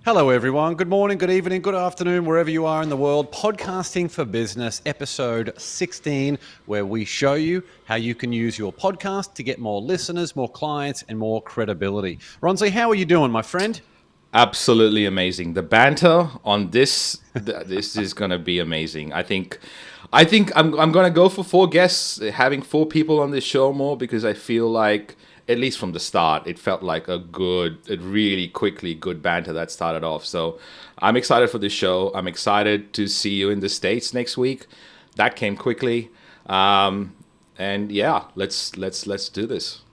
Hello, everyone. Good morning, good evening, good afternoon, wherever you are in the world. Podcasting for Business, episode 16, where we show you how you can use your podcast to get more listeners, more clients, and more credibility. Ronsley, how are you doing, my friend? Absolutely amazing. The banter on this is going to be amazing. I think I'm going to go for four guests, having four people on this show more because I feel like at least from the start it felt like a really quickly good banter that started off. So I'm excited for this show. I'm excited to see you in the States next week. That came quickly. And yeah, let's do this.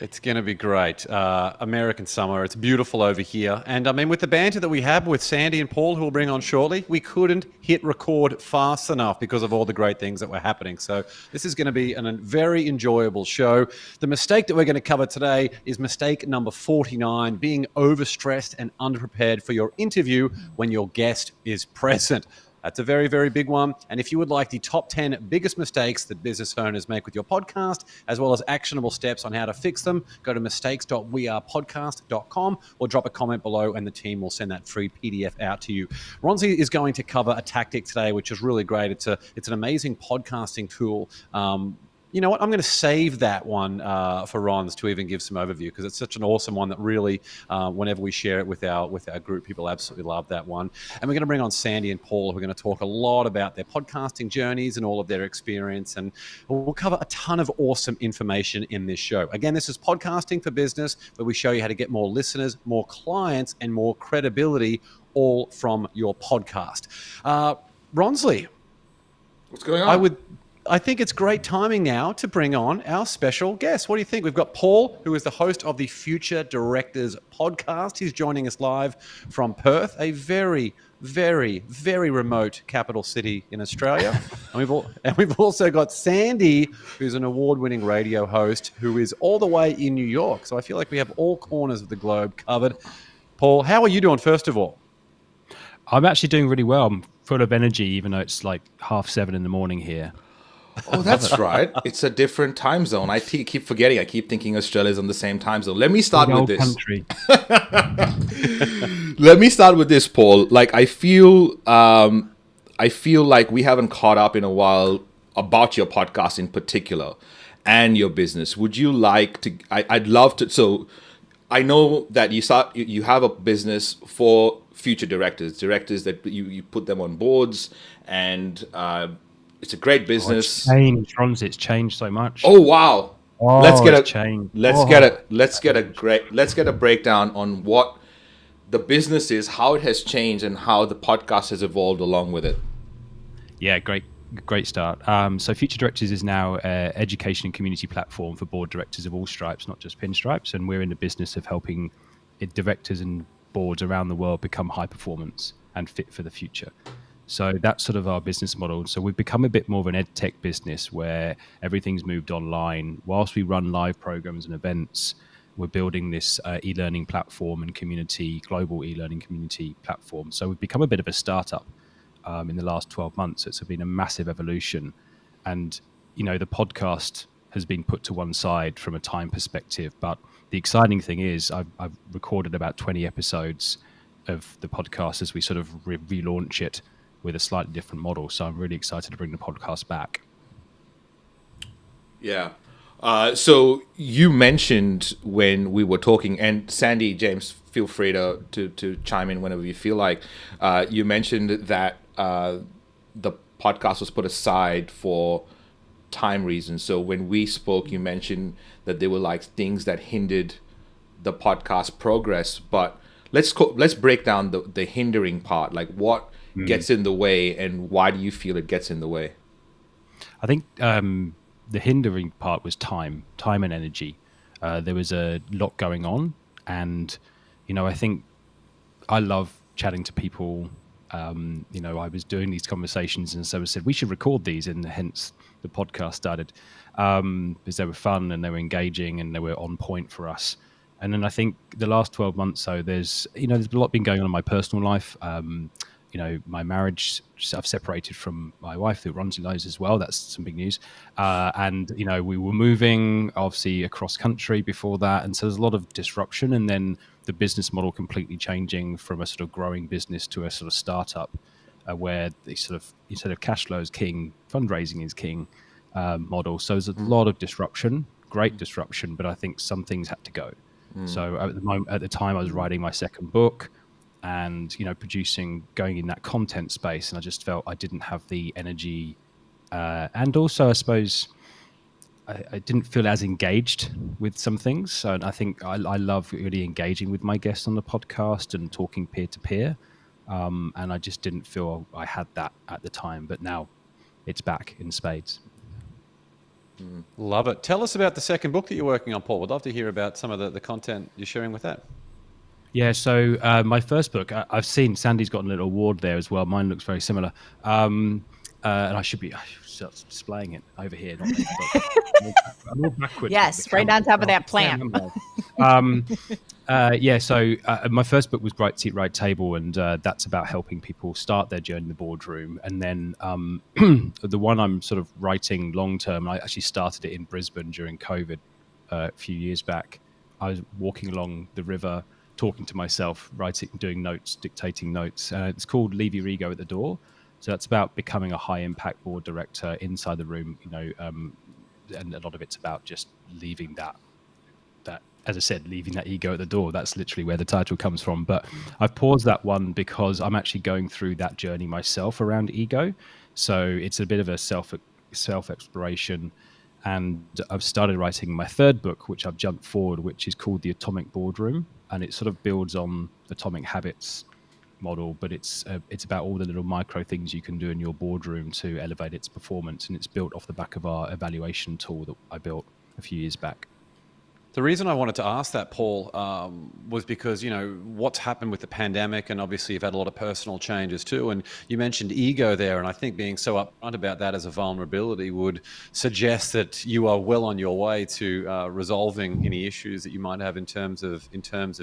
It's going to be great. American summer. It's beautiful over here. And I mean, with the banter that we have with Sandy and Paul, who we'll bring on shortly, we couldn't hit record fast enough because of all the great things that were happening. So this is going to be a very enjoyable show. The mistake that we're going to cover today is mistake number 49, being overstressed and underprepared for your interview when your guest is present. That's a very, very big one. And if you would like the top 10 biggest mistakes that business owners make with your podcast, as well as actionable steps on how to fix them, go to mistakes.wearepodcast.com or drop a comment below and the team will send that free PDF out to you. Ronzi is going to cover a tactic today, which is really great. It's an amazing podcasting tool. You know what? I'm going to save that one for Ron's to even give some overview because it's such an awesome one that really, whenever we share it with our group, people absolutely love that one. And we're going to bring on Sandy and Paul, who are going to talk a lot about their podcasting journeys and all of their experience. And we'll cover a ton of awesome information in this show. Again, this is Podcasting for Business, where we show you how to get more listeners, more clients, and more credibility, all from your podcast. Ronsley. What's going on? I think it's great timing now to bring on our special guest. What do you think? We've got Paul, who is the host of the Future Directors podcast. He's joining us live from Perth, a very, very, very remote capital city in Australia. and we've also got Sandy, who's an award-winning radio host, who is all the way in New York. So I feel like we have all corners of the globe covered. Paul, how are you doing, first of all? I'm actually doing really well. I'm full of energy, even though it's like 7:30 in the morning here. Oh, that's right. It's a different time zone. I keep forgetting. I keep thinking Australia's on the same time zone. Let me start with this. Country. Let me start with this, Paul. Like I feel like we haven't caught up in a while about your podcast in particular and your business. Would you like to? I'd love to. So I know that you have a business for future directors that you put them on boards and. It's a great business. It's changed so much. Oh wow! Let's get a breakdown on what the business is, how it has changed, and how the podcast has evolved along with it. Yeah, great start. So Future Directors is now an education and community platform for board directors of all stripes, not just pinstripes. And we're in the business of helping directors and boards around the world become high performance and fit for the future. So that's sort of our business model. So we've become a bit more of an ed tech business where everything's moved online. Whilst we run live programs and events, we're building this e-learning platform and global e-learning community platform. So we've become a bit of a startup in the last 12 months. It's been a massive evolution. And, you know, the podcast has been put to one side from a time perspective. But the exciting thing is I've recorded about 20 episodes of the podcast as we sort of relaunch it with a slightly different model. So I'm really excited to bring the podcast back. Yeah. So you mentioned when we were talking, and Sandy, James, feel free to chime in whenever you feel like. You mentioned that the podcast was put aside for time reasons. So when we spoke, you mentioned that there were like things that hindered the podcast progress. But let's break down the hindering part. Like what gets in the way, and why do you feel it gets in the way? I think the hindering part was time and energy. There was a lot going on, and I think I love chatting to people. I was doing these conversations, and so I said we should record these, and hence the podcast started because they were fun and they were engaging and they were on point for us. And then I think the last 12 months, so there's a lot been going on in my personal life. My marriage, I've separated from my wife, who runs Ronsley as well. That's some big news. And we were moving, obviously, across country before that. And so there's a lot of disruption. And then the business model completely changing from a sort of growing business to a sort of startup, where the sort of instead of cash flow is king, fundraising is king model. So there's a lot of disruption, great disruption, but I think some things had to go. So at the time, I was writing my second book, and going in that content space, and I just felt I didn't have the energy, and also I suppose I didn't feel as engaged with some things. So I think I love really engaging with my guests on the podcast and talking peer to peer. And I just didn't feel I had that at the time, but now it's back in spades. Love it. Tell us about the second book that you're working on, Paul. We'd love to hear about some of the content you're sharing with that. Yeah, so my first book, I've seen Sandy's got a little award there as well. Mine looks very similar. And I should start displaying it over here. Not there, I'm all backwards. Yes, right on top of that plant. So my first book was Right Seat, Right Table, and that's about helping people start their journey in the boardroom. And then the one I'm sort of writing long term, I actually started it in Brisbane during COVID a few years back. I was walking along the river, talking to myself, writing, doing notes, dictating notes. It's called Leave Your Ego at the Door. So that's about becoming a high impact board director inside the room, and a lot of it's about just leaving that, as I said, leaving that ego at the door. That's literally where the title comes from. But I've paused that one because I'm actually going through that journey myself around ego. So it's a bit of a self exploration. And I've started writing my third book, which I've jumped forward, which is called The Atomic Boardroom. And it sort of builds on Atomic Habits model, but it's about all the little micro things you can do in your boardroom to elevate its performance. And it's built off the back of our evaluation tool that I built a few years back. The reason I wanted to ask that, Paul, was because, what's happened with the pandemic, and obviously you've had a lot of personal changes too. And you mentioned ego there, and I think being so upfront about that as a vulnerability would suggest that you are well on your way to resolving any issues that you might have in terms of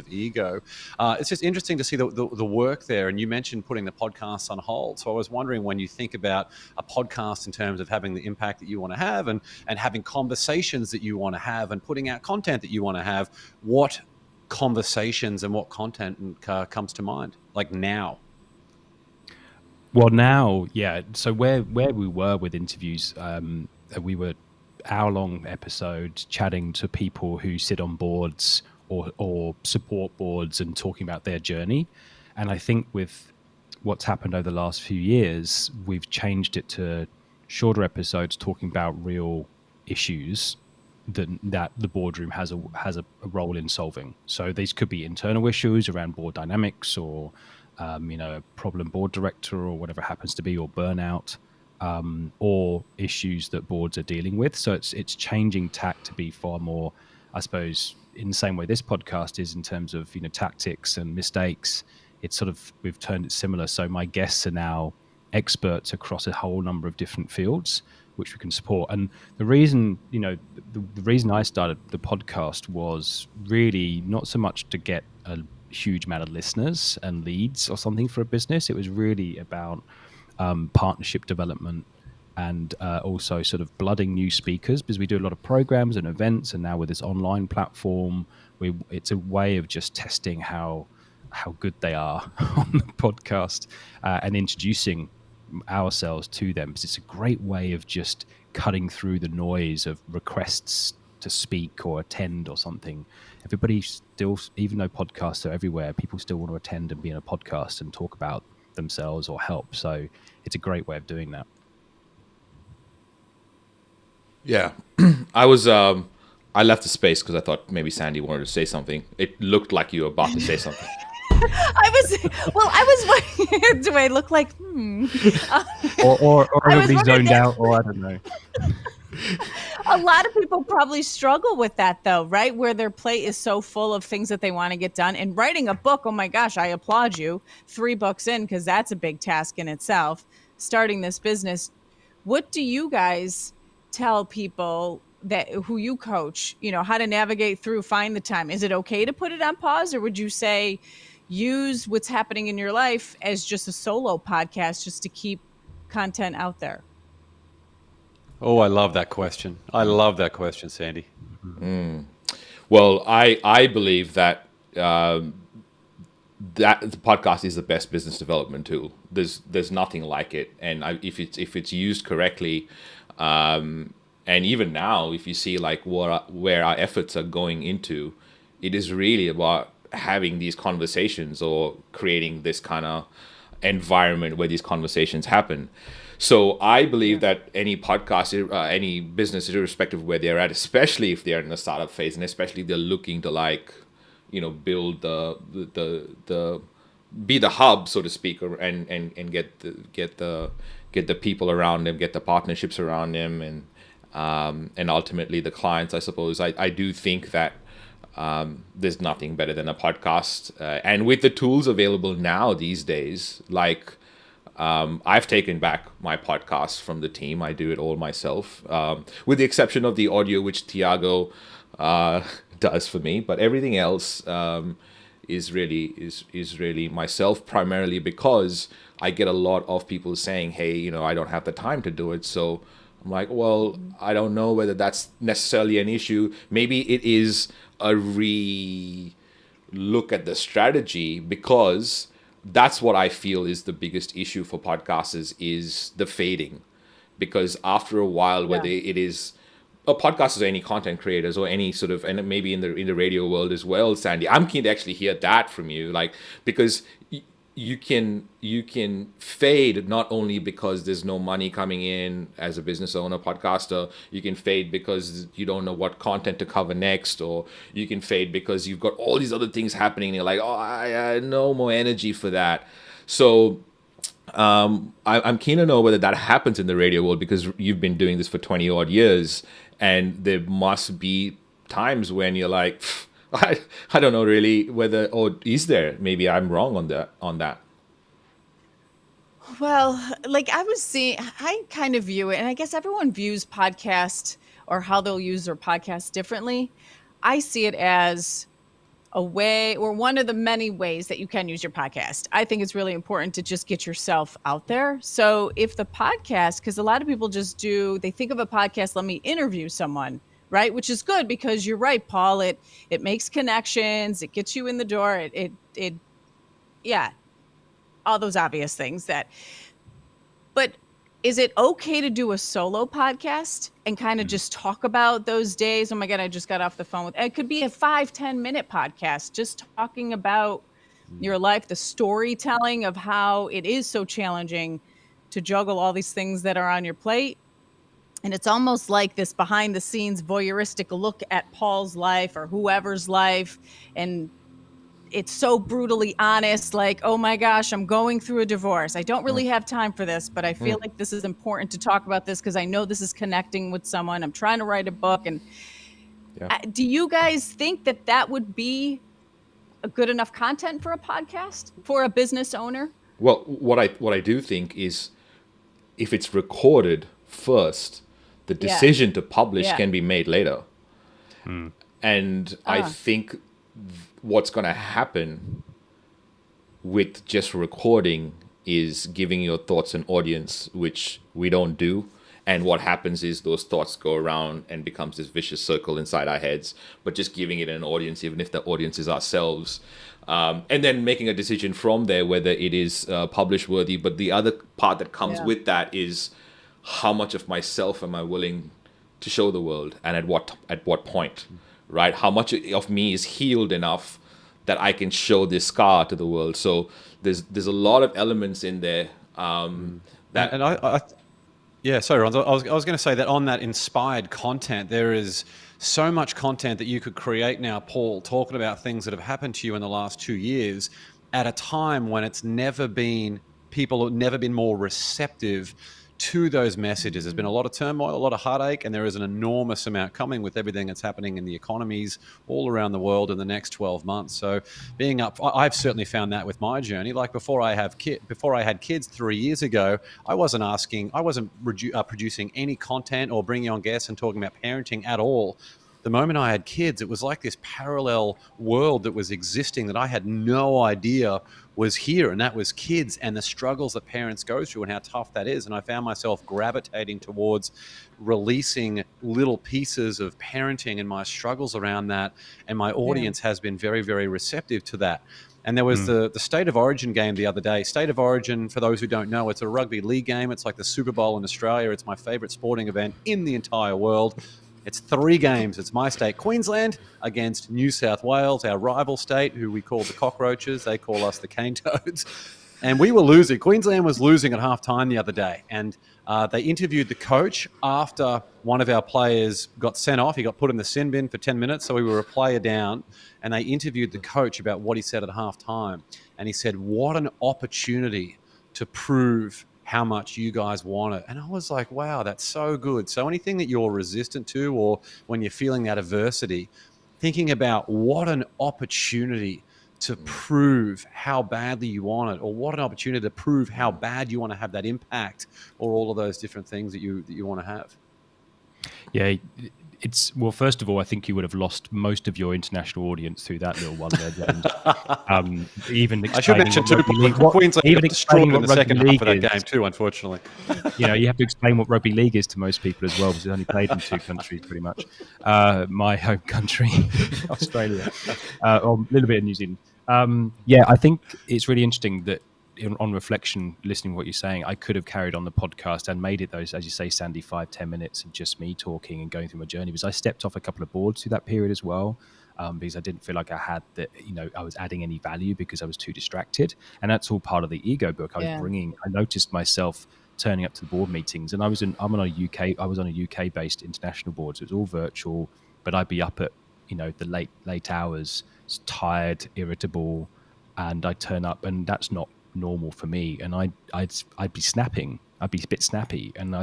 ego. It's just interesting to see the work there. And you mentioned putting the podcast on hold. So I was wondering, when you think about a podcast in terms of having the impact that you want to have, and having conversations that you want to have, and putting out content that you want to have, what conversations and what content comes to mind, like now? Well, now, yeah. So where we were with interviews, we were hour-long episodes chatting to people who sit on boards or support boards and talking about their journey. And I think with what's happened over the last few years, we've changed it to shorter episodes talking about real issues that the boardroom has a role in solving. So these could be internal issues around board dynamics, or a problem board director, or whatever it happens to be, or burnout, or issues that boards are dealing with. So it's changing tack to be far more, I suppose, in the same way this podcast is in terms of tactics and mistakes. It's sort of, we've turned it similar. So my guests are now experts across a whole number of different fields, which we can support. And the reason, the reason I started the podcast was really not so much to get a huge amount of listeners and leads or something for a business. It was really about partnership development, and also sort of blooding new speakers, because we do a lot of programs and events, and now with this online platform, it's a way of just testing how good they are on the podcast, and introducing ourselves to them, because it's a great way of just cutting through the noise of requests to speak or attend or something. Everybody still, even though podcasts are everywhere, people still want to attend and be in a podcast and talk about themselves or help. So it's a great way of doing that. Yeah. I left the space because I thought maybe Sandy wanted to say something. It looked like you were about to say something. I was do I look like or everybody zoned out, or I don't know. A lot of people probably struggle with that, though, right? Where their plate is so full of things that they want to get done. And writing a book, oh my gosh, I applaud you. 3 books in, because that's a big task in itself. Starting this business, what do you guys tell people who you coach, how to navigate through, find the time? Is it okay to put it on pause, or would you say use what's happening in your life as just a solo podcast, just to keep content out there? Oh, I love that question. I love that question, Sandy. Well, I believe that that the podcast is the best business development tool. There's nothing like it, and if it's used correctly, and even now, if you see like where our efforts are going into, it is really about having these conversations or creating this kind of environment where these conversations happen. So I believe that any podcast, any business, irrespective of where they're at, especially if they're in the startup phase, and especially if they're looking to like, build the be the hub, so to speak, and get the people around them, get the partnerships around them, and ultimately the clients. I suppose I do think that there's nothing better than a podcast, and with the tools available now these days, like. I've taken back my podcast from the team. I do it all myself, with the exception of the audio, which Tiago does for me. But everything else is really myself, primarily because I get a lot of people saying, "Hey, I don't have the time to do it." So I'm like, well, I don't know whether that's necessarily an issue. Maybe it is a look at the strategy, because that's what I feel is the biggest issue for podcasters is the fading. Because after a while, whether it is a podcast or any content creators or any sort of, and maybe in the radio world as well, Sandy, I'm keen to actually hear that from you, like, because you can fade not only because there's no money coming in as a business owner, podcaster. You can fade because you don't know what content to cover next, or you can fade because you've got all these other things happening and you're like, oh, I no more energy for that. So I'm keen to know whether that happens in the radio world, because you've been doing this for 20 odd years, and there must be times when you're like, I don't know really whether, or is there, maybe I'm wrong on that. Well, like I kind of view it, and I guess everyone views podcast or how they'll use their podcast differently. I see it as a way, or one of the many ways that you can use your podcast. I think it's really important to just get yourself out there. So if the podcast, because a lot of people they think of a podcast, let me interview someone, right? Which is good, because you're right, Paul. It makes connections. It gets you in the door. Yeah, all those obvious things but is it okay to do a solo podcast and kind of just talk about those days? Oh my God, I just got off the phone it could be a 5-10 minute podcast, just talking about your life, the storytelling of how it is so challenging to juggle all these things that are on your plate. And it's almost like this behind the scenes voyeuristic look at Paul's life or whoever's life. And it's so brutally honest, like, oh my gosh, I'm going through a divorce. I don't really have time for this, but I feel like this is important to talk about this because I know this is connecting with someone. I'm trying to write a book. And do you guys think that would be a good enough content for a podcast for a business owner? Well, what I do think is, if it's recorded first, the decision to publish can be made later. And I think what's going to happen with just recording is giving your thoughts an audience, which we don't do. And what happens is those thoughts go around and becomes this vicious circle inside our heads. But just giving it an audience, even if the audience is ourselves, and then making a decision from there whether it is publish worthy. But the other part that comes with that is, how much of myself am I willing to show the world, and at what point, right? How much of me is healed enough that I can show this scar to the world? So there's a lot of elements in there that. And I yeah, sorry, Ron. I was going to say that on that inspired content, there is so much content that you could create now, Paul, talking about things that have happened to you in the last 2 years, at a time when people have never been more receptive to those messages. There's been a lot of turmoil, a lot of heartache, and there is an enormous amount coming with everything that's happening in the economies all around the world in the next 12 months. So I've certainly found that with my journey. Like before I had kids 3 years ago, I wasn't producing any content or bringing on guests and talking about parenting at all. The moment I had kids, it was like this parallel world that was existing that I had no idea was here, and that was kids and the struggles that parents go through and how tough that is. And I found myself gravitating towards releasing little pieces of parenting and my struggles around that. And my audience has been very, very receptive to that. And there was the State of Origin game the other day. State of Origin, for those who don't know, it's a rugby league game. It's like the Super Bowl in Australia. It's my favorite sporting event in the entire world. It's 3 games. It's my state, Queensland, against New South Wales, our rival state, who we call the Cockroaches. They call us the Cane Toads. And we were losing. Queensland was losing at halftime the other day. And they interviewed the coach after one of our players got sent off. He got put in the sin bin for 10 minutes, so we were a player down. And they interviewed the coach about what he said at halftime. And he said, what an opportunity to prove how much you guys want it. And I was like, wow, that's so good. So anything that you're resistant to, or when you're feeling that adversity, thinking about what an opportunity to prove how badly you want it, or what an opportunity to prove how bad you want to have that impact, or all of those different things that you want to have. Yeah, it's, well, first of all, I think you would have lost most of your international audience through that little one there, James. Even I should mention too, Queensland got destroyed in the second half of that game too, unfortunately. You know, you have to explain what rugby league is to most people as well, because it's only played in 2 countries pretty much. My home country, Australia, or a little bit of New Zealand. Yeah, I think it's really interesting that on reflection, listening to what you're saying, I could have carried on the podcast and made it those, as you say, Sandy, 5-10 minutes of just me talking and going through my journey, because I stepped off a couple of boards through that period as well, because I didn't feel like I had that, you know, I was adding any value because I was too distracted. And that's all part of the ego book. I noticed myself turning up to the board meetings, and I was on a UK based international board, so it was all virtual, but I'd be up at, you know, the late hours, tired, irritable, and I'd turn up, and that's not normal for me, and I'd be snapping. I'd be a bit snappy, and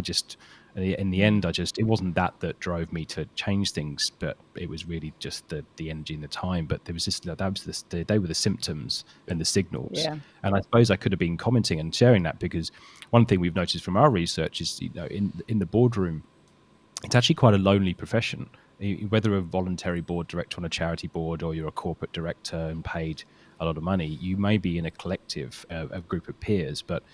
in the end, it wasn't that drove me to change things, but it was really just the energy and the time. But there was they were the symptoms and the signals. And I suppose I could have been commenting and sharing that, because one thing we've noticed from our research is, you know, in the boardroom, it's actually quite a lonely profession. Whether a voluntary board director on a charity board, or you're a corporate director and paid a lot of money, you may be in a collective, a group of peers, but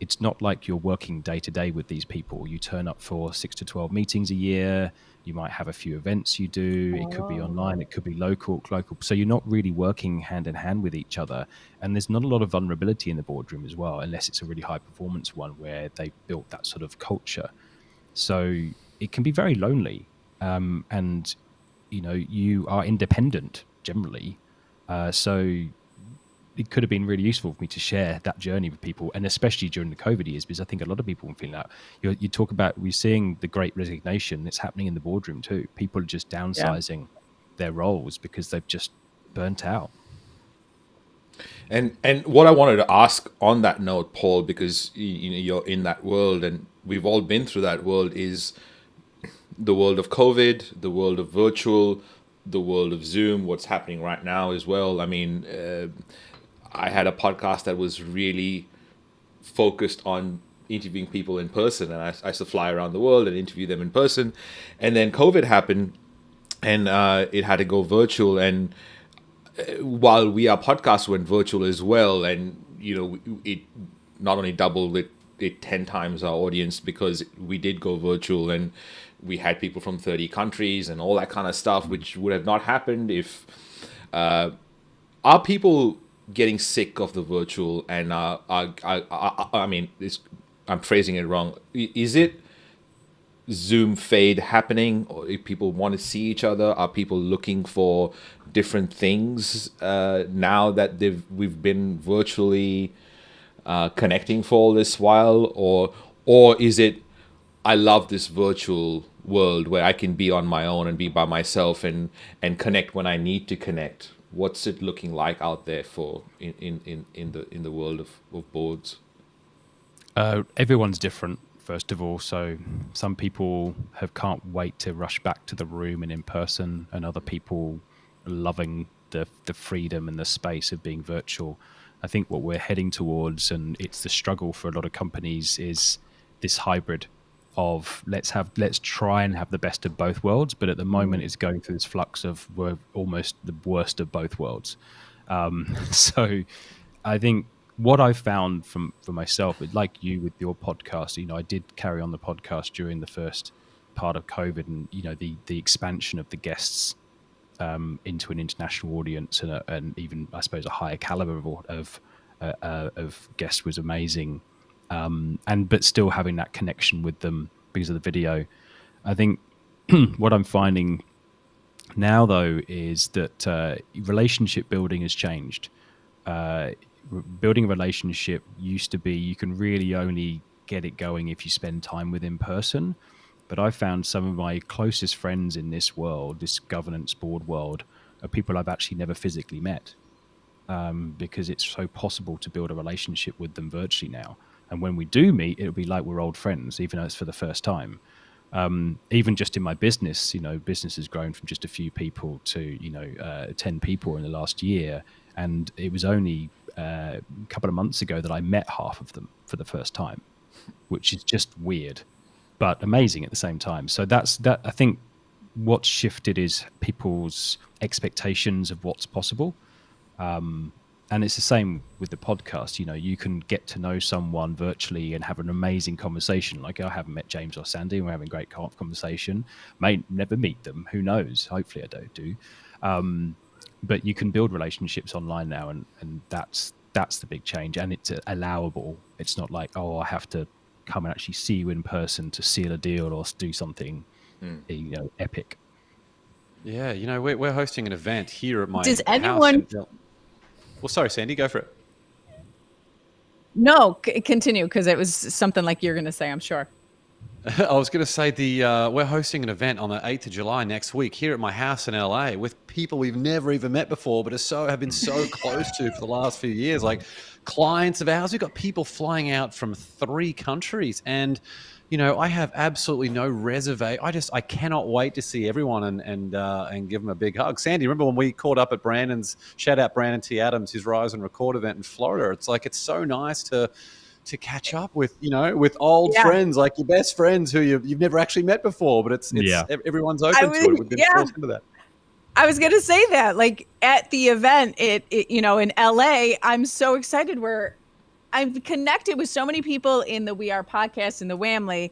it's not like you're working day to day with these people. You turn up for 6 to 12 meetings a year. You might have a few events you do. It could be online. It could be local. So you're not really working hand in hand with each other. And there's not a lot of vulnerability in the boardroom as well, unless it's a really high performance one where they've built that sort of culture. So it can be very lonely. And, you know, you are independent generally. So it could have been really useful for me to share that journey with people, and especially during the COVID years, because I think a lot of people are feeling that. You talk about, we're seeing the great resignation. It's happening in the boardroom too. People are just downsizing their roles because they've just burnt out. And what I wanted to ask on that note, Paul, because you know, you're in that world, and we've all been through that world, is the world of COVID, the world of virtual, the world of Zoom, what's happening right now as well. I mean, I had a podcast that was really focused on interviewing people in person, and I used to fly around the world and interview them in person. And then COVID happened, and it had to go virtual. And while our podcast went virtual as well, and you know, it not only doubled it 10 times our audience, because we did go virtual, and we had people from 30 countries and all that kind of stuff, which would have not happened if are people getting sick of the virtual, and I mean, I'm phrasing it wrong. Is it Zoom fade happening, or if people want to see each other? Are people looking for different things now that we've been virtually connecting for all this while, or is it, I love this virtual world where I can be on my own and be by myself and connect when I need to connect? What's it looking like out there for in the world of boards? Everyone's different, first of all. So some people can't wait to rush back to the room and in person, and other people are loving the freedom and the space of being virtual. I think what we're heading towards, and it's the struggle for a lot of companies, is this hybrid of let's try and have the best of both worlds, but at the moment it's going through this flux of we're almost the worst of both worlds. So I think what I've found for myself, like you with your podcast, I did carry on the podcast during the first part of COVID, and the expansion of the guests into an international audience and even I suppose a higher caliber of guests was amazing, but still having that connection with them because of the video. I think what I'm finding now though is that relationship building has changed. Building a relationship used to be you can really only get it going if you spend time with in person. But I found some of my closest friends in this world, this governance board world, are people I've actually never physically met, because it's so possible to build a relationship with them virtually now. And when we do meet, it'll be like we're old friends, even though it's for the first time. Even just in my business, business has grown from just a few people to 10 people in the last year. And it was only a couple of months ago that I met half of them for the first time, which is just weird, but amazing at the same time. So that's that. I think what's shifted is people's expectations of what's possible. And it's the same with the podcast. You can get to know someone virtually and have an amazing conversation. Like I haven't met James or Sandy, and we're having a great conversation. May never meet them. Who knows? Hopefully I don't do. But you can build relationships online now, and that's the big change. And it's allowable. It's not like, oh, I have to come and actually see you in person to seal a deal or do something, epic. Yeah, we're hosting an event here at my Does house. anyone? Well, sorry, Sandy, go for it. No, continue, because it was something like you're going to say, I'm sure. I was going to say we're hosting an event on the 8th of July next week here at my house in LA with people we've never even met before, but have been so close to for the last few years, like clients of ours. We've got people flying out from 3 countries, and I have absolutely no reservation. I cannot wait to see everyone and give them a big hug. Sandy, remember when we caught up at Brandon's, shout out Brandon T. Adams, his Rise and Record event in Florida? It's so nice to catch up with old friends, like your best friends who you've never actually met before, but it's everyone's open to it. We've been forced into that. I was going to say that, like at the event, in LA, I'm so excited where I've connected with so many people in the We Are podcast and the Whamley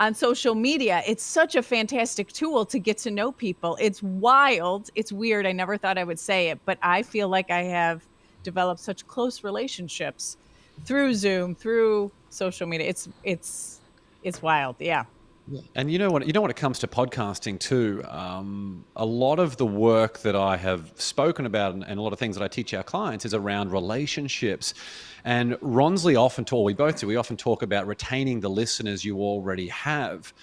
on social media. It's such a fantastic tool to get to know people. It's wild. It's weird. I never thought I would say it, but I feel like I have developed such close relationships through Zoom, through social media. It's wild. Yeah. And when it comes to podcasting too, a lot of the work that I have spoken about and a lot of things that I teach our clients is around relationships. And Ronsley we often talk about retaining the listeners you already have.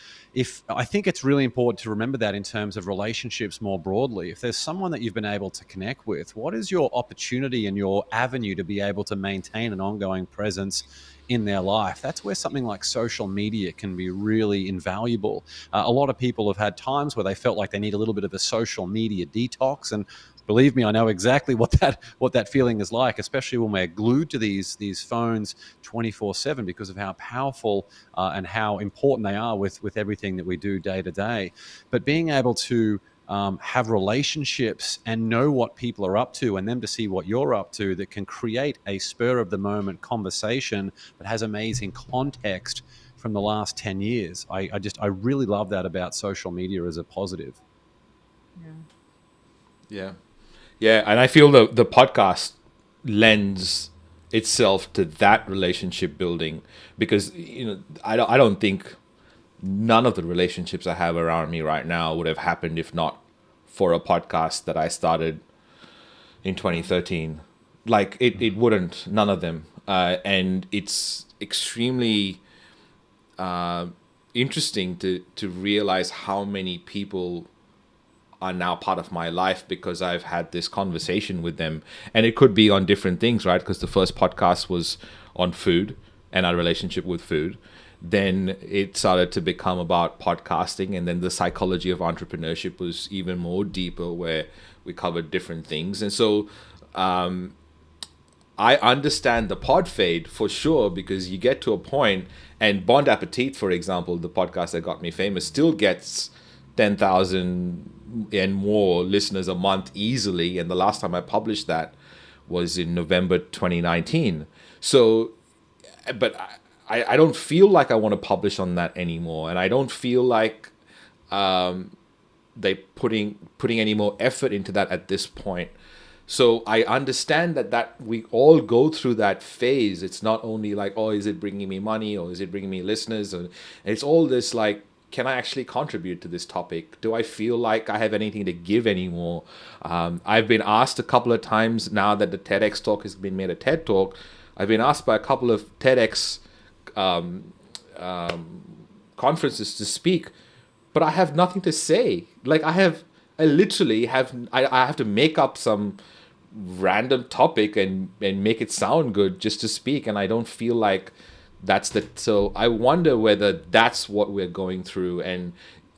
I think it's really important to remember that in terms of relationships more broadly. If there's someone that you've been able to connect with, what is your opportunity and your avenue to be able to maintain an ongoing presence in their life? That's where something like social media can be really invaluable. A lot of people have had times where they felt like they need a little bit of a social media detox, and believe me, I know exactly what that feeling is like, especially when we're glued to these phones 24/7 because of how powerful and how important they are with everything that we do day to day. But being able to have relationships and know what people are up to and them to see what you're up to, that can create a spur of the moment conversation that has amazing context from the last 10 years. I really love that about social media as a positive. Yeah. And I feel the podcast lends itself to that relationship building, because I don't think none of the relationships I have around me right now would have happened if not for a podcast that I started in 2013. Like it wouldn't, none of them. And it's extremely interesting to realize how many people are now part of my life because I've had this conversation with them. And it could be on different things, right? Because the first podcast was on food and our relationship with food. Then it started to become about podcasting, and then the psychology of entrepreneurship was even more deeper, where we covered different things. And so I understand the pod fade for sure, because you get to a point, and Bon Appetit, for example, the podcast that got me famous, still gets 10,000 and more listeners a month easily. And the last time I published that was in November 2019. So, but I don't feel like I want to publish on that anymore, and I don't feel like they putting any more effort into that at this point. So I understand that we all go through that phase. It's not only like, oh, is it bringing me money or is it bringing me listeners? And it's all this like, can I actually contribute to this topic? Do I feel like I have anything to give anymore? I've been asked a couple of times now that the TEDx talk has been made a TED talk. I've been asked by a couple of TEDx conferences to speak, but I have nothing to say. Like I literally have to make up some random topic and make it sound good just to speak, and I don't feel like so I wonder whether that's what we're going through, and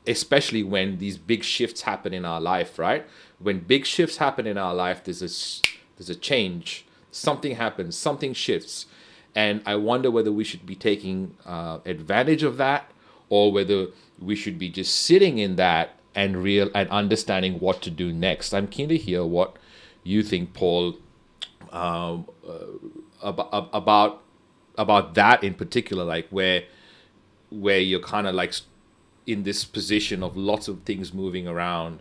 especially when these big shifts happen in our life, right? When big shifts happen in our life, there's a change, something happens, something shifts, and I wonder whether we should be taking advantage of that, or whether we should be just sitting in that and understanding what to do next. I'm keen to hear what you think, Paul, about that in particular, like where you're kind of like in this position of lots of things moving around.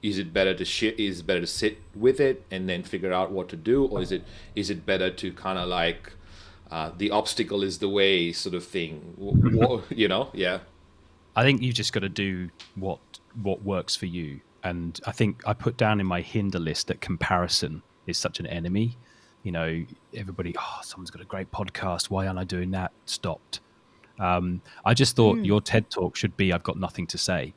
Is it better to sit with it and then figure out what to do, or is it better to kind of like the obstacle is the way sort of thing? Yeah. I think you've just got to do what works for you. And I think I put down in my hinder list that comparison is such an enemy. You know, everybody, someone's got a great podcast. Why aren't I doing that? Stopped. I just thought your TED talk should be, I've got nothing to say.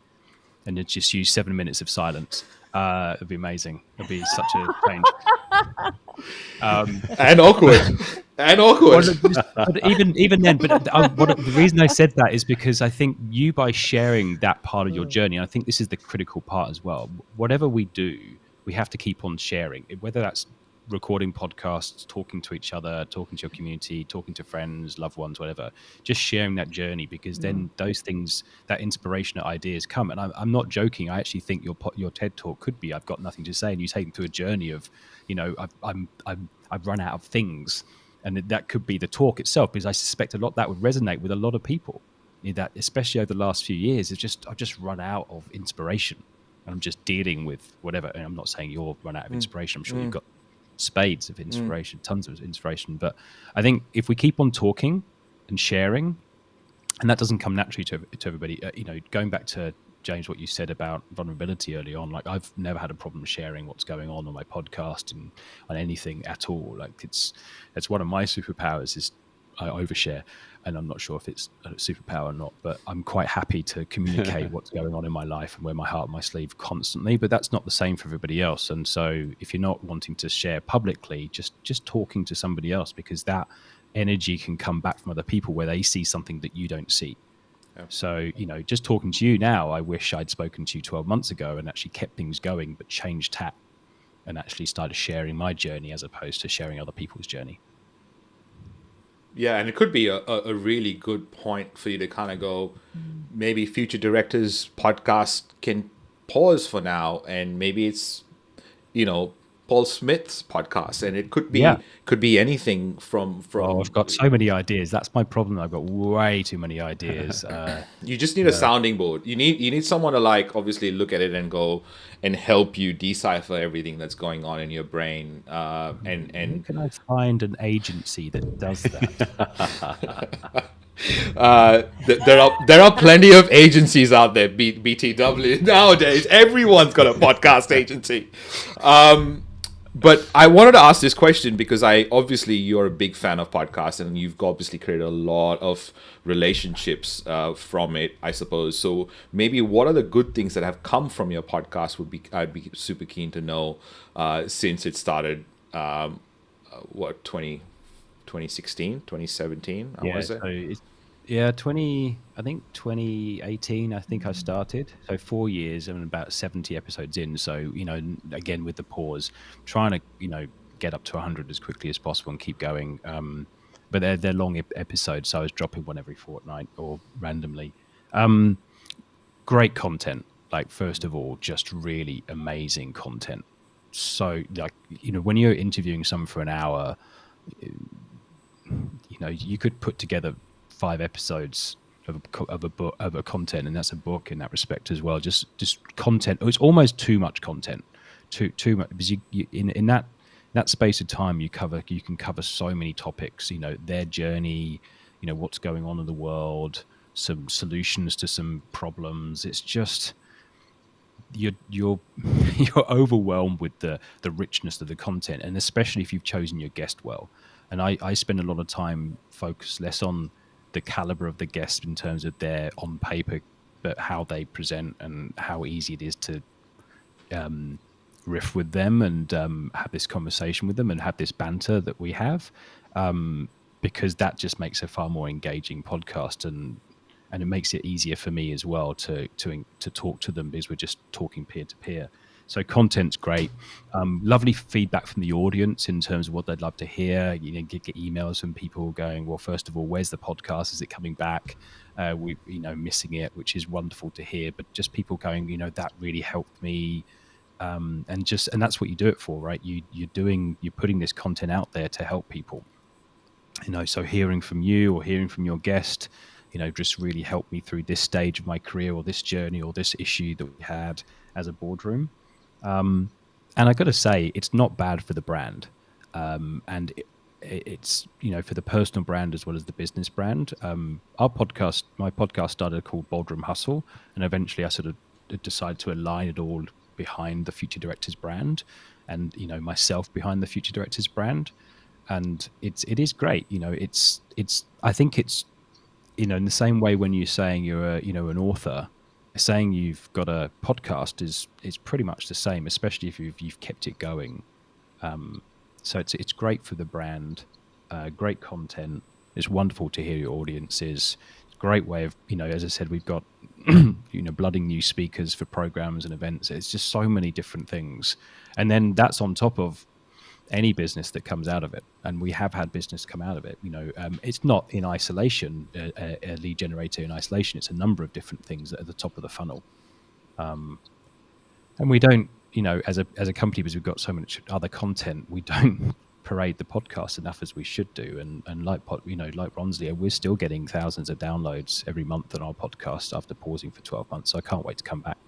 And you just use 7 minutes of silence. It'd be amazing. It'd be such a change. And awkward. But even then, the reason I said that is because I think you, by sharing that part of your journey, and I think this is the critical part as well, whatever we do, we have to keep on sharing, whether that's recording podcasts, talking to each other, talking to your community, talking to friends, loved ones, whatever, just sharing that journey, because then those things, that inspiration, ideas come. And I'm not joking. I actually think your TED talk could be, I've got nothing to say, and you take them through a journey of, I've run out of things. And that could be the talk itself, because I suspect a lot that would resonate with a lot of people. That, especially over the last few years, I've just run out of inspiration, and I'm just dealing with whatever. And I'm not saying you'll run out of inspiration. I'm sure you've got spades of inspiration, tons of inspiration. But I think if we keep on talking and sharing, and that doesn't come naturally to everybody, going back to James, what you said about vulnerability early on, like I've never had a problem sharing what's going on my podcast and on anything at all. Like it's one of my superpowers is I overshare, and I'm not sure if it's a superpower or not, but I'm quite happy to communicate what's going on in my life and wear my heart on my sleeve constantly. But that's not the same for everybody else. And so if you're not wanting to share publicly, just talking to somebody else, because that energy can come back from other people where they see something that you don't see. So, just talking to you now, I wish I'd spoken to you 12 months ago and actually kept things going, but changed tack and actually started sharing my journey as opposed to sharing other people's journey. Yeah, and it could be a really good point for you to kind of go, maybe Future Directors podcast can pause for now, and maybe it's, Paul Smith's podcast, and it could be anything from. Oh, I've got so many ideas. That's my problem. I've got way too many ideas. You just need a sounding board. You need someone to obviously look at it and go and help you decipher everything that's going on in your brain. And where can I find an agency that does that? There are plenty of agencies out there. BTW nowadays, everyone's got a podcast agency. But I wanted to ask this question because you're a big fan of podcasts, and you've obviously created a lot of relationships from it, I suppose. So maybe what are the good things that have come from your podcast I'd be super keen to know since it started, 2016, 2017, I want to say? Yeah, 2018, I think I started. So 4 years and about 70 episodes in. So, again, with the pause, trying to, get up to 100 as quickly as possible and keep going. But they're long episodes, so I was dropping one every fortnight or randomly. Great content. Like, first of all, just really amazing content. so like, when you're interviewing someone for an hour, you could put together 5 episodes of a book, of a content, and that's a book in that respect as well. Just content. It's almost too much content, too much, because you in that space of time you can cover so many topics. Their journey, what's going on in the world, some solutions to some problems. It's just you're overwhelmed with the richness of the content, and especially if you've chosen your guest well. And I spend a lot of time focused less on the caliber of the guest in terms of their on paper, but how they present and how easy it is to riff with them and have this conversation with them and have this banter that we have, because that just makes a far more engaging podcast, and it makes it easier for me as well to talk to them, because we're just talking peer to peer. So content's great. Lovely feedback from the audience in terms of what they'd love to hear. Get emails from people going, well, first of all, where's the podcast? Is it coming back? We missing it, which is wonderful to hear. But just people going, that really helped me. And that's what you do it for, right? You're putting this content out there to help people. So hearing from you or hearing from your guest, just really helped me through this stage of my career or this journey or this issue that we had as a boardroom. And I got to say, it's not bad for the brand. And it's, for the personal brand as well as the business brand. My podcast started called Boardroom Hustle. And eventually I sort of decided to align it all behind the Future Directors brand and, myself behind the Future Directors brand. And it is great. I think it's, in the same way when you're saying you're an author, saying you've got a podcast is pretty much the same, especially if you've kept it going. So it's great for the brand, great content. It's wonderful to hear your audiences. It's a great way of, as I said, we've got blooding new speakers for programs and events. It's just so many different things, and then that's on top of any business that comes out of it, and we have had business come out of it. It's not in isolation, a lead generator in isolation. It's a number of different things that are at the top of the funnel, and we don't, as a company, because we've got so much other content, we don't parade the podcast enough as we should do. And like Ronsley, we're still getting thousands of downloads every month on our podcast after pausing for 12 months. So I can't wait to come back.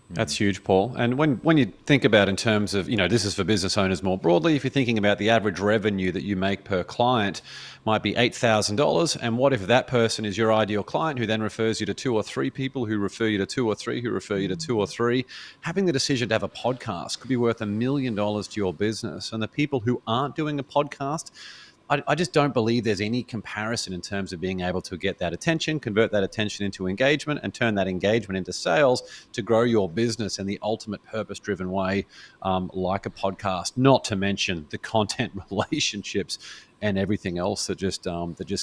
That's huge, Paul. And when you think about in terms of, this is for business owners more broadly, if you're thinking about the average revenue that you make per client might be $8,000. And what if that person is your ideal client who then refers you to 2 or 3 people who refer you to 2 or 3 who refer you to 2 or 3? Having the decision to have a podcast could be worth $1 million to your business. And the people who aren't doing a podcast, I just don't believe there's any comparison in terms of being able to get that attention, convert that attention into engagement, and turn that engagement into sales to grow your business in the ultimate purpose-driven way, like a podcast, not to mention the content relationships and everything else that just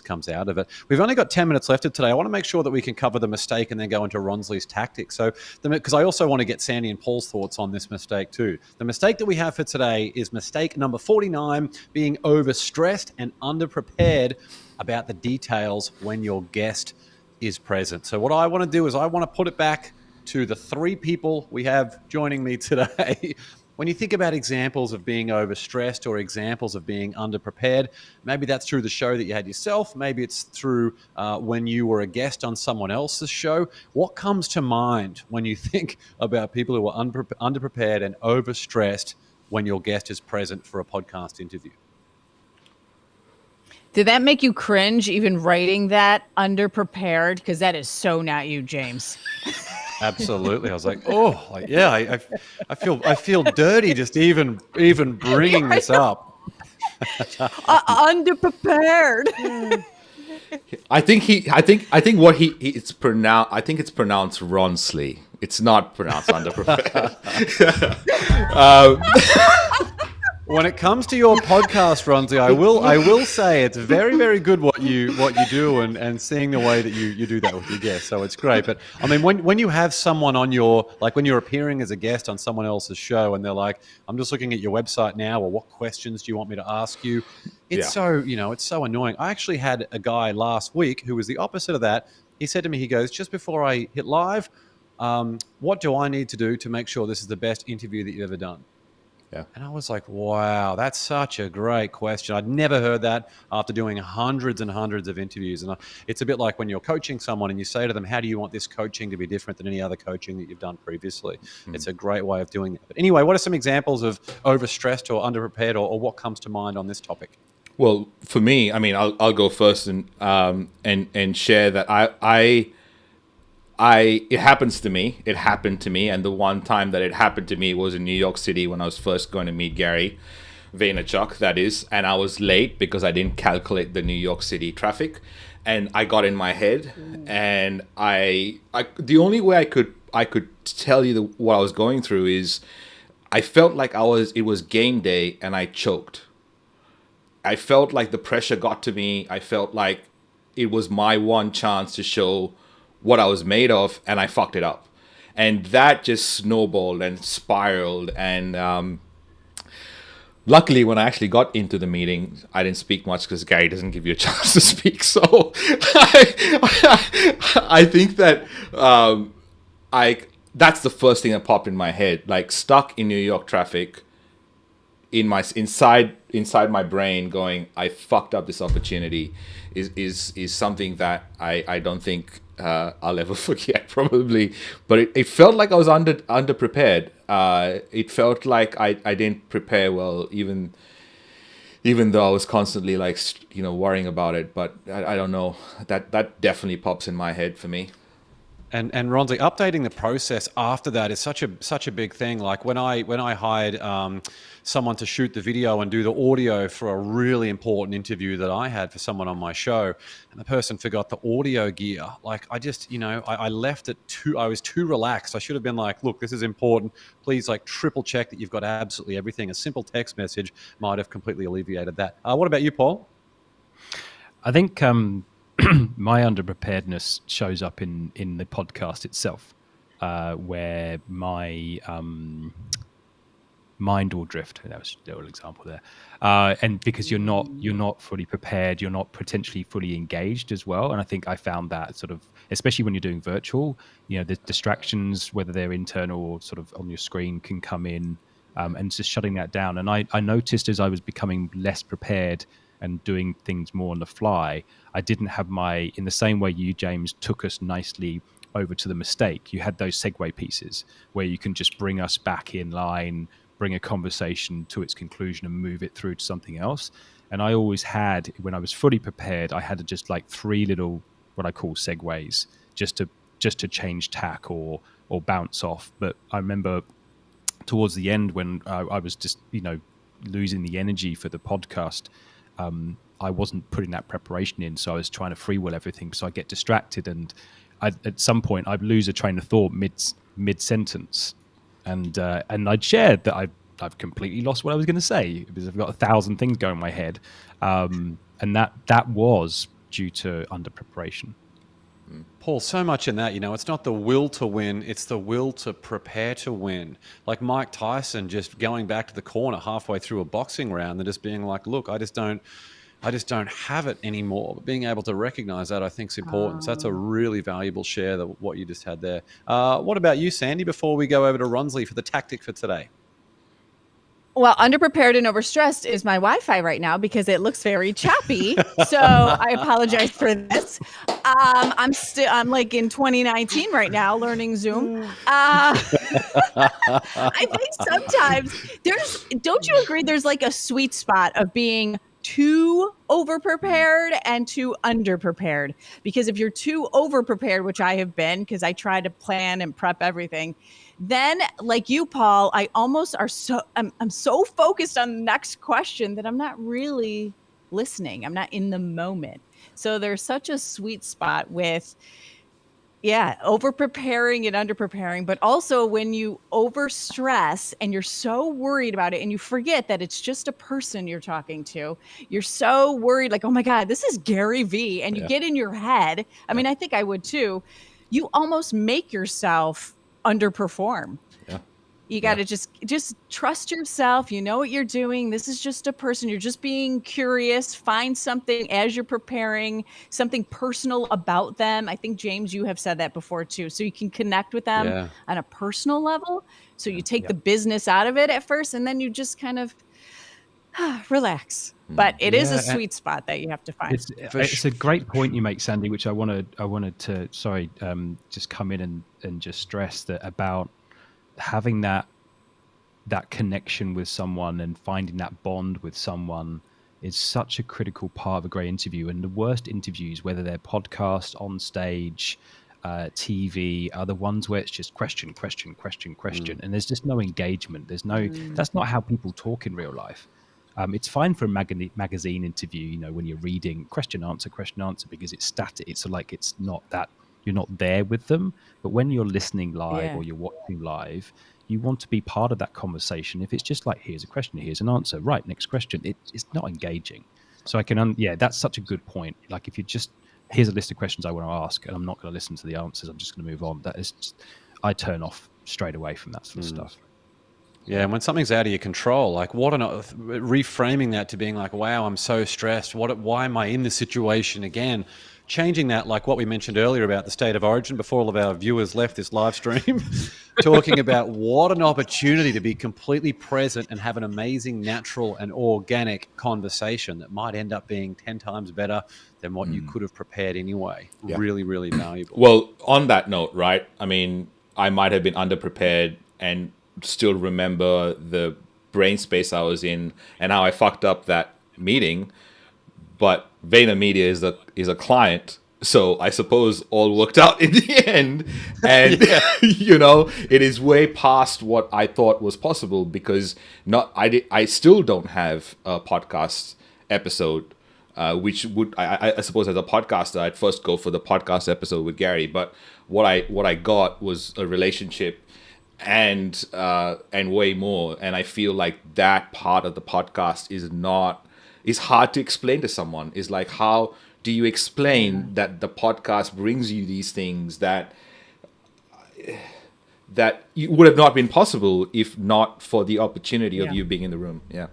comes out of it. We've only got 10 minutes left today. I want to make sure that we can cover the mistake and then go into Ronsley's tactics. So, because I also want to get Sandy and Paul's thoughts on this mistake too. The mistake that we have for today is mistake number 49, being overstressed and underprepared about the details when your guest is present. So what I want to do is I want to put it back to the 3 people we have joining me today. When you think about examples of being overstressed or examples of being underprepared, maybe that's through the show that you had yourself. Maybe it's through when you were a guest on someone else's show. What comes to mind when you think about people who are underprepared and overstressed when your guest is present for a podcast interview? Did that make you cringe even writing that, underprepared? Because that is so not you, James. Absolutely. I was like, I feel dirty just even bringing this up. Underprepared. I think it's pronounced Ronsley. It's not pronounced underprepared. When it comes to your podcast, Ronsley, I will say it's very, very good what you do and seeing the way that you do that with your guests. So it's great. But I mean, when you have someone on when you're appearing as a guest on someone else's show and they're like, I'm just looking at your website now, or what questions do you want me to ask you? It's so annoying. I actually had a guy last week who was the opposite of that. He said to me, he goes, just before I hit live, What do I need to do to make sure this is the best interview that you've ever done? Yeah. And I was like, wow, that's such a great question. I'd never heard that after doing hundreds and hundreds of interviews. And it's a bit like when you're coaching someone and you say to them, how do you want this coaching to be different than any other coaching that you've done previously? It's a great way of doing that. But anyway, what are some examples of overstressed or underprepared, or what comes to mind on this topic? Well, for me, I mean, I'll go first and share that it happens to me. It happened to me, and the one time that it happened to me was in New York City when I was first going to meet Gary Vaynerchuk, that is, and I was late because I didn't calculate the New York City traffic, and I got in my head, and I the only way I could tell you what I was going through is I felt like it was game day, and I choked. I felt like the pressure got to me. I felt like it was my one chance to show what I was made of, and I fucked it up. And that just snowballed and spiraled. And luckily, when I actually got into the meeting, I didn't speak much because Gary doesn't give you a chance to speak. So I think that that's the first thing that popped in my head. Like, stuck in New York traffic, inside my brain going, I fucked up this opportunity, is something that I don't think I'll ever forget, probably. But it felt like I was underprepared. It felt like I didn't prepare well, even though I was constantly worrying about it. But I don't know, that definitely pops in my head for me. And Ronsley, updating the process after that is such a big thing. Like when I hired someone to shoot the video and do the audio for a really important interview that I had for someone on my show, and the person forgot the audio gear. Like I just, I left it I was too relaxed. I should have been like, look, this is important. Please triple check that you've got absolutely everything. A simple text message might have completely alleviated that. What about you, Paul? I think my underpreparedness shows up in the podcast itself, where my mind will drift. That was a little example there, and because you're not fully prepared, you're not potentially fully engaged as well. And I think I found that sort of, especially when you're doing virtual, the distractions, whether they're internal or sort of on your screen, can come in, and just shutting that down. And I noticed as I was becoming less prepared and doing things more on the fly, I didn't have in the same way you, James, took us nicely over to the mistake. You had those segue pieces where you can just bring us back in line, bring a conversation to its conclusion and move it through to something else. And I always had, when I was fully prepared, I had just like 3 little, what I call segues, just to change tack or bounce off. But I remember towards the end when I was just, losing the energy for the podcast, I wasn't putting that preparation in, so I was trying to freewheel everything. So I get distracted, and at some point I'd lose a train of thought mid sentence, and I'd shared that I've completely lost what I was going to say because I've got 1,000 things going in my head, and that was due to under preparation. Paul, so much in that, it's not the will to win, it's the will to prepare to win. Like Mike Tyson just going back to the corner halfway through a boxing round and just being like, look, I just don't have it anymore. But being able to recognize that, I think, is important. So that's a really valuable share, what you just had there. What about you, Sandy, before we go over to Ronsley for the tactic for today? Well, underprepared and overstressed is my Wi-Fi right now because it looks very choppy. So I apologize for this. I'm like in 2019 right now, learning Zoom. I think sometimes don't you agree? There's like a sweet spot of being too overprepared and too underprepared. Because if you're too overprepared, which I have been, because I try to plan and prep everything, then like you, Paul, I'm so focused on the next question that I'm not really listening. I'm not in the moment. So there's such a sweet spot with, over preparing and under preparing, but also when you overstress and you're so worried about it and you forget that it's just a person you're talking to, you're so worried, like, oh my God, this is Gary V. And you get in your head. I mean, I think I would too. You almost make yourself underperform. Yeah. You got to just trust yourself. You know what you're doing. This is just a person. You're just being curious. Find something as you're preparing, something personal about them. I think, James, you have said that before too. So you can connect with them Yeah. on a personal level. So you take the business out of it at first, and then you just kind of relax. But it is a sweet spot that you have to find. It's a great point you make, Sandy, which I wanted to just come in and just stress that about having that connection with someone and finding that bond with someone is such a critical part of a great interview. And the worst interviews, whether they're podcast, on stage, TV, are the ones where it's just question, and there's just no engagement. There's no that's not how people talk in real life. It's fine for a magazine interview, when you're reading question answer because it's static. It's like it's not that you're not there with them. But when you're listening live or you're watching live, you want to be part of that conversation. If it's just like, here's a question, here's an answer, right, next question, it's not engaging. So I can, that's such a good point. Like if you just, here's a list of questions I want to ask and I'm not going to listen to the answers, I'm just going to move on. That is just, I turn off straight away from that sort of stuff. Yeah, and when something's out of your control, like reframing that to being like, wow, I'm so stressed. Why am I in this situation again? Changing that, like what we mentioned earlier about the state of origin before all of our viewers left this live stream, talking about what an opportunity to be completely present and have an amazing, natural and organic conversation that might end up being 10 times better than what you could have prepared anyway. Yeah. Really, really valuable. Well, on that note, right? I mean, I might have been underprepared and still remember the brain space I was in and how I fucked up that meeting. But VaynerMedia is a client, so I suppose all worked out in the end. And it is way past what I thought was possible because I still don't have a podcast episode, which would I suppose as a podcaster I'd first go for the podcast episode with Gary. But what I got was a relationship and way more. And I feel like that part of the podcast is hard to explain to someone. Is like, how do you explain that the podcast brings you these things that would have not been possible if not for the opportunity of you being in the room? Yeah.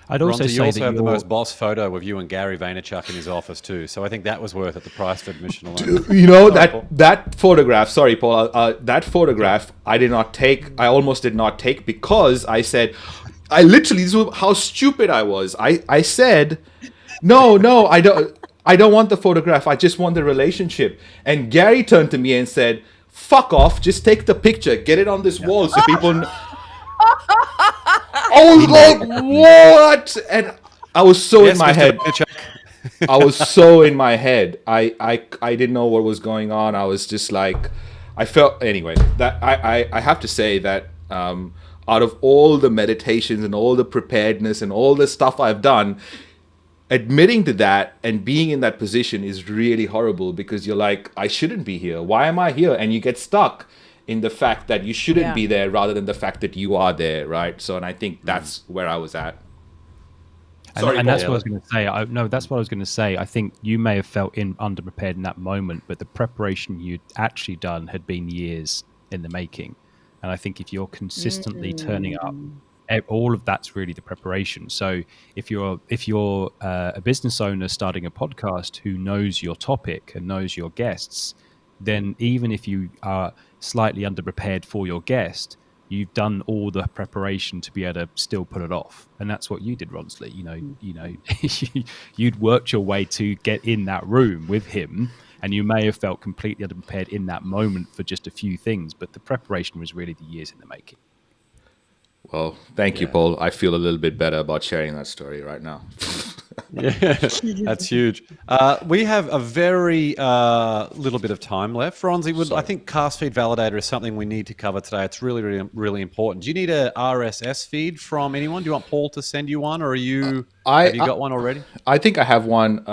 I'd also Ronzi, say you also that have the most boss photo of you and Gary Vaynerchuk in his office too. So I think that was worth it, the price of admission alone. That photograph, sorry, Paul, that photograph I almost did not take because I said, this is how stupid I was. I said, no, I don't want the photograph. I just want the relationship. And Gary turned to me and said, fuck off. Just take the picture. Get it on this wall so people... I was like, what? And I was so in my head. I was so in my head. I didn't know what was going on. I was just like, I felt... Anyway, that I have to say that... out of all the meditations and all the preparedness and all the stuff I've done, admitting to that and being in that position is really horrible because you're like, I shouldn't be here. Why am I here? And you get stuck in the fact that you shouldn't be there rather than the fact that you are there, right? So, and I think that's where I was at. Sorry, and that's what I was going to say. That's what I was going to say. I think you may have felt underprepared in that moment, but the preparation you'd actually done had been years in the making. And I think if you're consistently turning up, all of that's really the preparation. So if you're a business owner starting a podcast who knows your topic and knows your guests, then even if you are slightly underprepared for your guest, you've done all the preparation to be able to still pull it off. And that's what you did, Ronsley. You'd worked your way to get in that room with him. And you may have felt completely underprepared in that moment for just a few things, but the preparation was really the years in the making. Well, thank you, Paul. I feel a little bit better about sharing that story right now. Yeah, that's huge. We have a very little bit of time left. Ronzi, I think cast feed validator is something we need to cover today. It's really, really, really important. Do you need a RSS feed from anyone? Do you want Paul to send you one, or have you got one already? I think I have one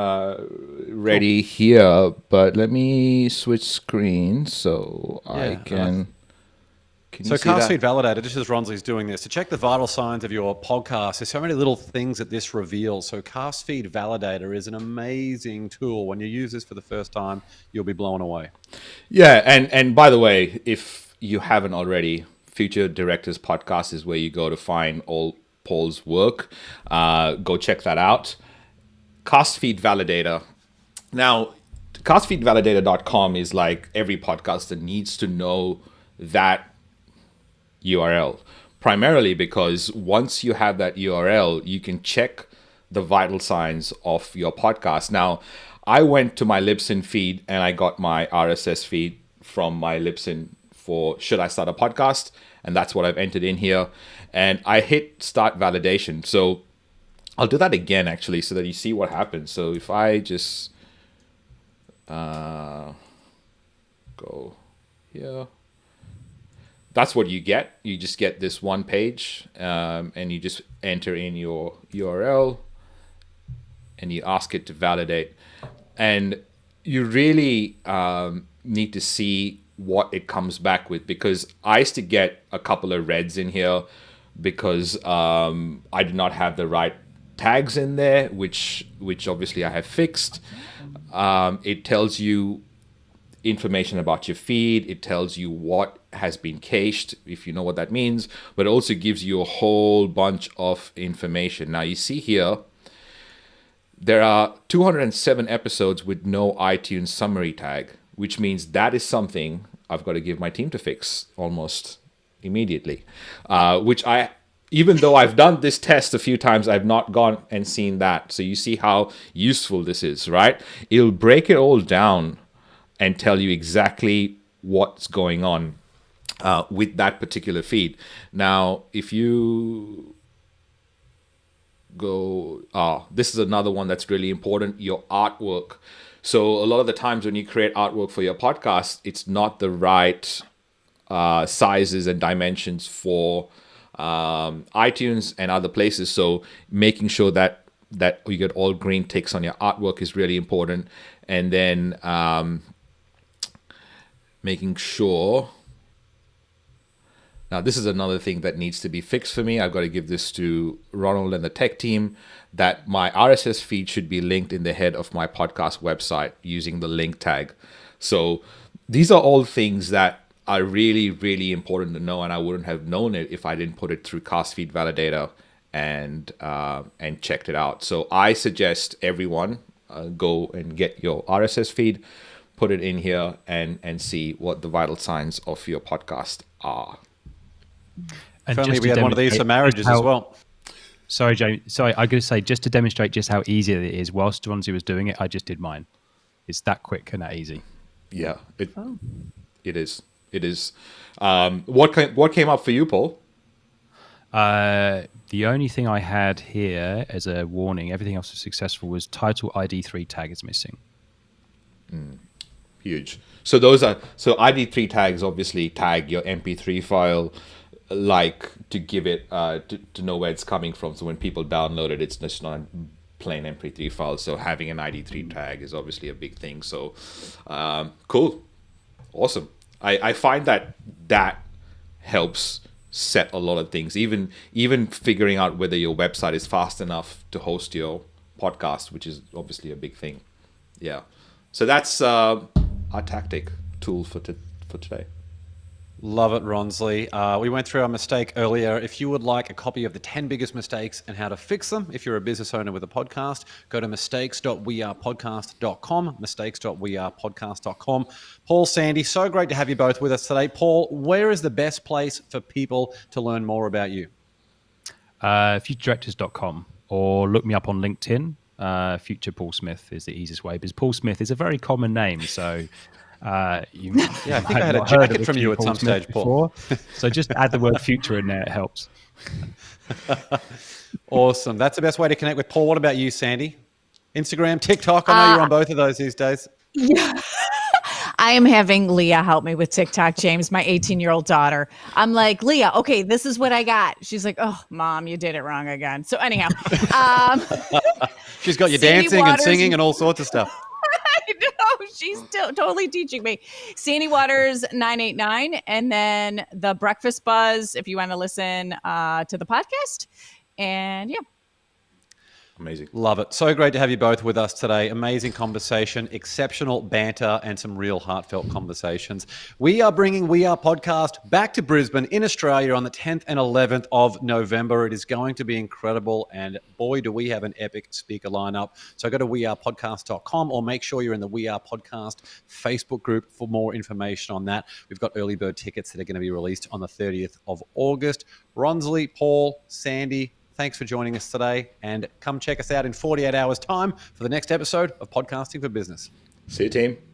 ready here, but let me switch screens so I can... So cast feed validator, just as Ronsley's doing this, to check the vital signs of your podcast, there's so many little things that this reveals. So cast feed validator is an amazing tool. When you use this for the first time, you'll be blown away. Yeah, and by the way, if you haven't already, Future Directors Podcast is where you go to find all Paul's work. Go check that out. Cast Feed Validator. Now, castfeedvalidator.com is like every podcaster needs to know that URL, primarily because once you have that URL, you can check the vital signs of your podcast. Now, I went to my Libsyn feed and I got my RSS feed from my Libsyn for Should I Start a Podcast? And that's what I've entered in here. And I hit start validation. So I'll do that again, actually, so that you see what happens. So if I just go here, that's what you get. You just get this one page, and you just enter in your URL and you ask it to validate. And you really need to see what it comes back with, because I used to get a couple of reds in here because I did not have the right tags in there, which obviously I have fixed. It tells you information about your feed. It tells you what has been cached, if you know what that means, but it also gives you a whole bunch of information. Now you see here, there are 207 episodes with no iTunes summary tag, which means that is something I've got to give my team to fix almost immediately. Even though I've done this test a few times, I've not gone and seen that. So you see how useful this is, right? It'll break it all down and tell you exactly what's going on with that particular feed. Now, if you go, this is another one that's really important, your artwork. So a lot of the times when you create artwork for your podcast, it's not the right sizes and dimensions for iTunes and other places. So making sure that you get all green ticks on your artwork is really important. And then making sure, now this is another thing that needs to be fixed for me. I've got to give this to Ronald and the tech team, that my RSS feed should be linked in the head of my podcast website using the link tag. So these are all things that are really, really important to know, and I wouldn't have known it if I didn't put it through Cast Feed Validator and checked it out. So I suggest everyone go and get your RSS feed, put it in here, and see what the vital signs of your podcast are. And If only just we to had one of these for demonstrate marriages how- as well. Sorry, James. Sorry, I'm going to say, just to demonstrate just how easy it is, whilst Ronsley was doing it, I just did mine. It's that quick and that easy. Yeah, it is. It is. What came up for you, Paul? The only thing I had here as a warning, everything else was successful, was title ID3 tag is missing. Huge. So ID3 tags obviously tag your MP3 file, like to give it to know where it's coming from. So when people download it, it's just not a plain MP3 file. So having an ID3 tag is obviously a big thing. So cool, awesome. I find that helps set a lot of things. Even figuring out whether your website is fast enough to host your podcast, which is obviously a big thing. Yeah. So that's our tactic tool for today. Love it, Ronsley. We went through our mistake earlier. If you would like a copy of the 10 biggest mistakes and how to fix them, if you're a business owner with a podcast, go to mistakes.wearepodcast.com, mistakes.wearepodcast.com. Paul, Sandy, so great to have you both with us today. Paul, where is the best place for people to learn more about you? Futuredirectors.com, or look me up on LinkedIn. Future Paul Smith is the easiest way, because Paul Smith is a very common name. So I think I had a jacket from you at some stage, Paul. So just add the word future in there, it helps. Awesome. That's the best way to connect with Paul. What about you, Sandy? Instagram, TikTok? I know you're on both of those these days. Yeah. I am having Leah help me with TikTok, James, my 18-year-old daughter. I'm like, Leah, okay, this is what I got. She's like, oh, Mom, you did it wrong again. So anyhow. She's got you Sandy dancing Waters, and singing and all sorts of stuff. I know, she's still totally teaching me. Sandy Waters 989, and then the Breakfast Buzz if you want to listen to the podcast. And yeah. Amazing. Love it. So great to have you both with us today. Amazing conversation, exceptional banter, and some real heartfelt conversations. We are bringing We Are Podcast back to Brisbane in Australia on the 10th and 11th of November. It is going to be incredible, and boy, do we have an epic speaker lineup. So go to wearepodcast.com or make sure you're in the We Are Podcast Facebook group for more information on that. We've got early bird tickets that are going to be released on the 30th of August. Ronsley, Paul, Sandy, thanks for joining us today, and come check us out in 48 hours' time for the next episode of Podcasting for Business. See you, team.